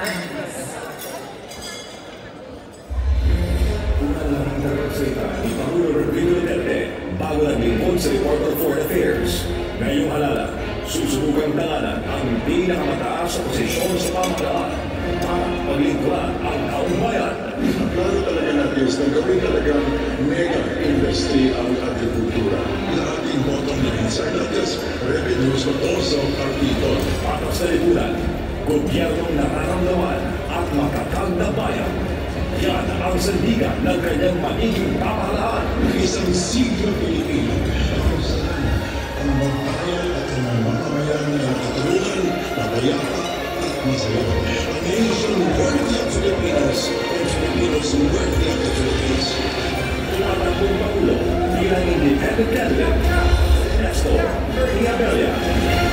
Unang nagsalita ni Pangulo Rodrigo Duterte bago naglingkod sa Reporter of Foreign Affairs. Ngayong halalan, susubukang tanganan ang pinakamataas sa posisyon sa pamahalaan para paglingkuran ang taong bayan. Plano talaga natin na gawin talagang mega industry ang agrikultura. Lahat yung bottom line sa not just revenues but also our people. Para sa lipunan, gobyernong nararamdaman at matatag na bayan. Yan ang sandigan ng kanyang magiging pamahalaan. Isang siglo Pilipino kung saan ang magbayan at ang mamamayan ng katulungan, mapayapa at masaya. A nation worthy of Filipinos and Filipinos worthy of the Philippines. Tumatakbong Pangulo bilang independent candidate, Nestor Berniabella.